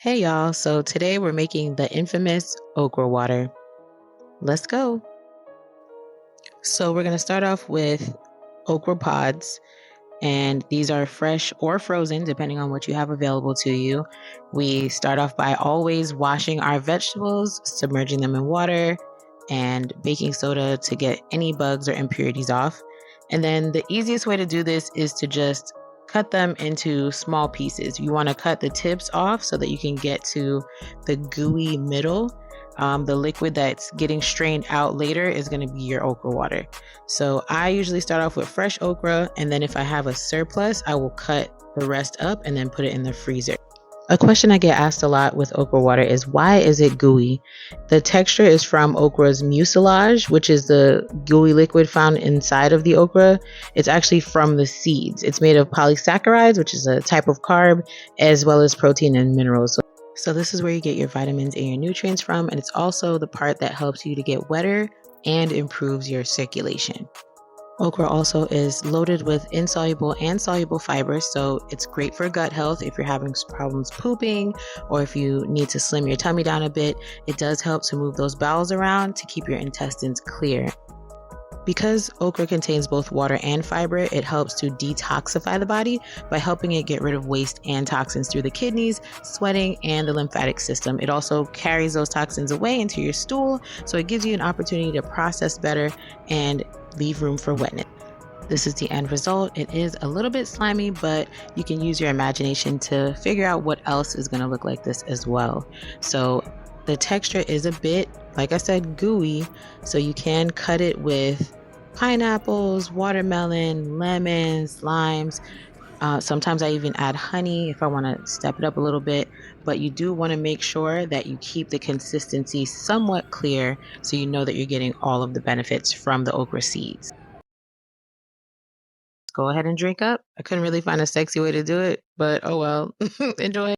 Hey y'all, so today we're making the infamous okra water. Let's go. So we're going to start off with okra pods, and these are fresh or frozen depending on what you have available to you. We start off by always washing our vegetables, submerging them in water and baking soda to get any bugs or impurities off. And then the easiest way to do this is to just cut them into small pieces. You want to cut the tips off so that you can get to the gooey middle. The liquid that's getting strained out later is going to be your okra water. So I usually start off with fresh okra, and then if I have a surplus, I will cut the rest up and then put it in the freezer. A question I get asked a lot with okra water is, why is it gooey? The texture is from okra's mucilage, which is the gooey liquid found inside of the okra. It's actually from the seeds. It's made of polysaccharides, which is a type of carb, as well as protein and minerals. So this is where you get your vitamins and your nutrients from, and it's also the part that helps you to get wetter and improves your circulation. Okra also is loaded with insoluble and soluble fibers, so it's great for gut health if you're having problems pooping or if you need to slim your tummy down a bit. It does help to move those bowels around to keep your intestines clear. Because okra contains both water and fiber, it helps to detoxify the body by helping it get rid of waste and toxins through the kidneys, sweating, and the lymphatic system. It also carries those toxins away into your stool, so it gives you an opportunity to process better and leave room for wetness. This is the end result. It is a little bit slimy, but you can use your imagination to figure out what else is going to look like this as well. So the texture is a bit, like I said, gooey, so you can cut it with pineapples, watermelon, lemons, limes. Sometimes I even add honey if I want to step it up a little bit, but you do want to make sure that you keep the consistency somewhat clear so you know that you're getting all of the benefits from the okra seeds. Go ahead and drink up. I couldn't really find a sexy way to do it, but oh well. Enjoy.